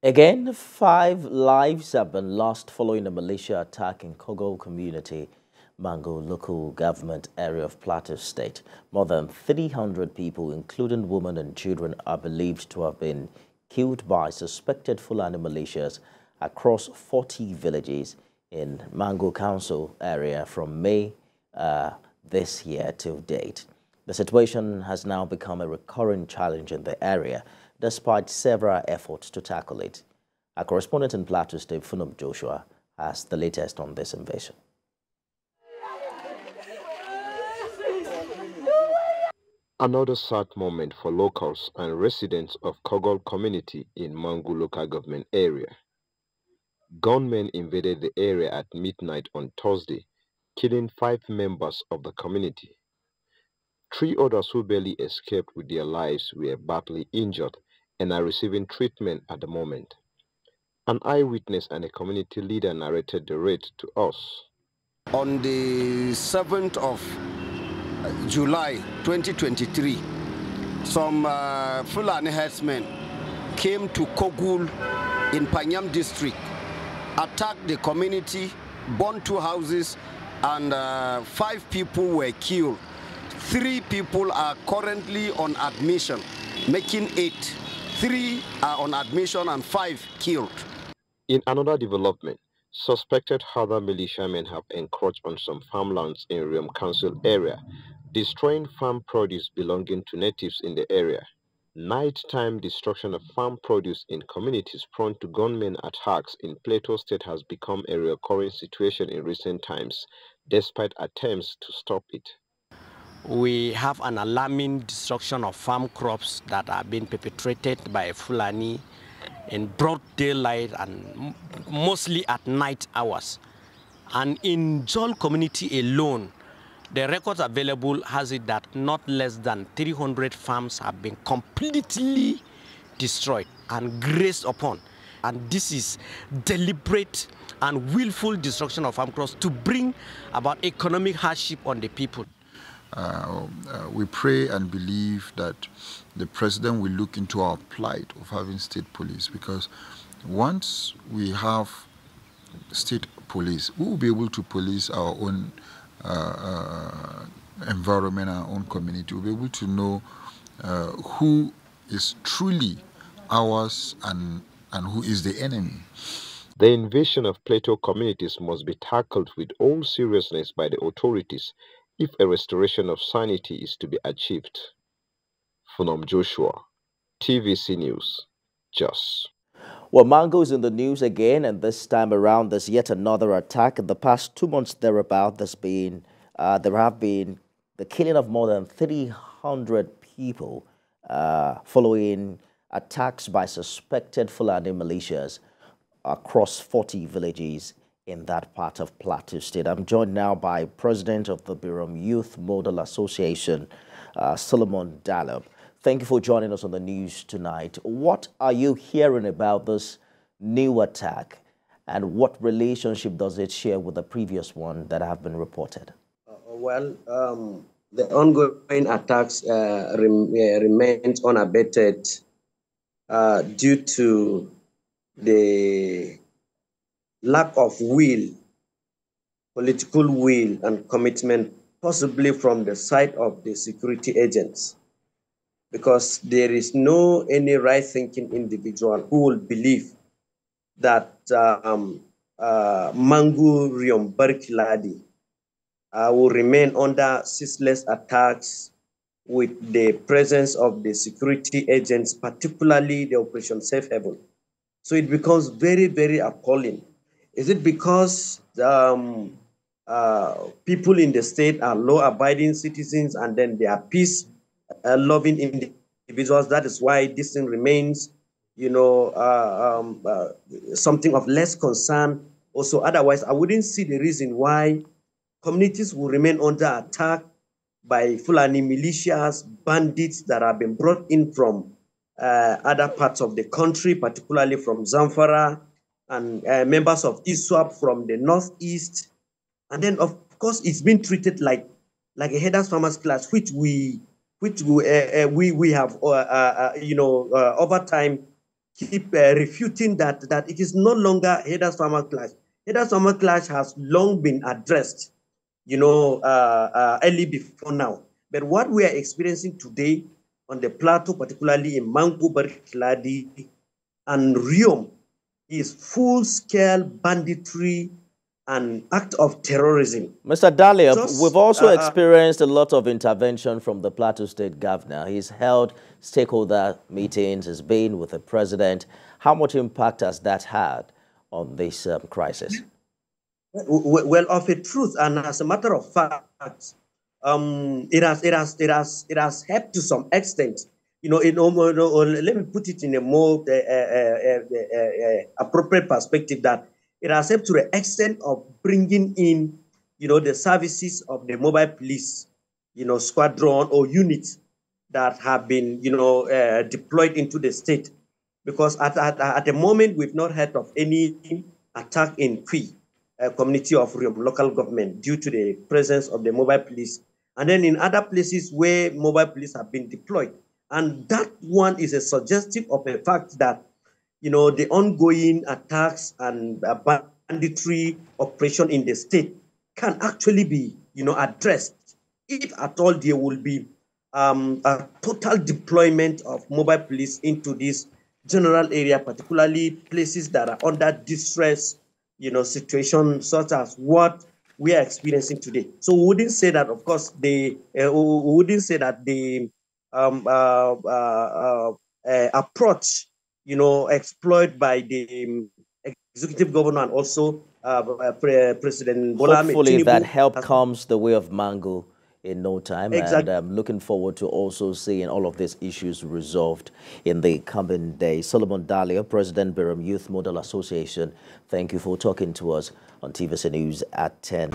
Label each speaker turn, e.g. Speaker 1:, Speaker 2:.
Speaker 1: Again, 5 lives have been lost following a militia attack in Kogol Community, Mangu local government area of Plateau State. More than 300 people, including women and children, are believed to have been killed by suspected Fulani militias across 40 villages in Mangu Council area from May this year till date. The situation has now become a recurring challenge in the area, despite several efforts to tackle it. Our correspondent in Plateau State, Funum Joshua, has the latest on this invasion.
Speaker 2: Another sad moment for locals and residents of Kogol Community in Mangu local government area. Gunmen invaded the area at midnight on Thursday, killing 5 members of the community. 3 others who barely escaped with their lives were badly injured and are receiving treatment at the moment. An eyewitness and a community leader narrated the raid to us.
Speaker 3: On the 7th of July 2023, some Fulani herdsmen came to Kogul in Panyam district, attacked the community, burned 2 houses, and 5 people were killed. 3 people are currently on admission, making 8. 3 are on admission and 5 killed.
Speaker 2: In another development, suspected other militiamen have encroached on some farmlands in Mangu Council area, destroying farm produce belonging to natives in the area. Nighttime destruction of farm produce in communities prone to gunmen attacks in Plateau State has become a recurring situation in recent times, despite attempts to stop it.
Speaker 4: We have an alarming destruction of farm crops that are being perpetrated by Fulani in broad daylight and mostly at night hours. And in Jol community alone, the records available has it that not less than 300 farms have been completely destroyed and grazed upon. And this is deliberate and willful destruction of farm crops to bring about economic hardship on the people.
Speaker 5: We pray and believe that the president will look into our plight of having state police, because once we have state police, we will be able to police our own environment, our own community. We'll be able to know who is truly ours and who is the enemy.
Speaker 2: The invasion of Plateau communities must be tackled with all seriousness by the authorities if a restoration of sanity is to be achieved. Funum Joshua, TVC News, Jos.
Speaker 1: Well, Mangu is in the news again, and this time around there's yet another attack. In the past 2 months thereabout, there have been the killing of more than 300 people following attacks by suspected Fulani militias across 40 villages in that part of Plateau State. I'm joined now by President of the Birom Youth Model Association, Solomon Dalab. Thank you for joining us on the news tonight. What are you hearing about this new attack, and what relationship does it share with the previous one that have been reported?
Speaker 6: The ongoing attacks remain unabated due to the lack of will, political will and commitment, possibly from the side of the security agents, because there is no any right-thinking individual who will believe that Mangu Riombarkiladi will remain under ceaseless attacks with the presence of the security agents, particularly the Operation Safe Haven. So it becomes very, very appalling. Is it because people in the state are law-abiding citizens and then they are peace-loving individuals? That is why this thing remains, something of less concern. Also, otherwise, I wouldn't see the reason why communities will remain under attack by Fulani militias, bandits that have been brought in from other parts of the country, particularly from Zamfara, and members of ISWAP from the northeast. And then, of course, it's been treated like a headers farmers class, which we have, over time keep refuting that it is no longer herders-farmer clash. Herders-farmer clash has long been addressed, early before now. But what we are experiencing today on the plateau, particularly in Mangu, Barikiladi, and Riom, is full-scale banditry and act of terrorism.
Speaker 1: Mr. Dalia, we've also experienced a lot of intervention from the Plateau State governor. He's held stakeholder meetings, has been with the president. How much impact has that had on this crisis?
Speaker 6: Well, of a truth, and as a matter of fact, it has helped to some extent. Let me put it in a more appropriate perspective, that it has helped to the extent of bringing in, the services of the mobile police, squadron or units that have been, deployed into the state. Because at the moment, we've not heard of any attack in Kwi, community of Riom local government, due to the presence of the mobile police. And then in other places where mobile police have been deployed. And that one is a suggestive of the fact that, the ongoing attacks and banditry operation in the state can actually be, addressed if at all there will be a total deployment of mobile police into this general area, particularly places that are under distress, situations such as what we are experiencing today. So we wouldn't say that, of course, the approach, explored by the executive governor and also President Bola Ahmed Tinubu.
Speaker 1: Hopefully that help comes the way of Mangu in no time.
Speaker 6: Exactly.
Speaker 1: And I'm looking forward to also seeing all of these issues resolved in the coming days. Solomon Dalia, President Biram Youth Model Association, thank you for talking to us on TVC News at 10.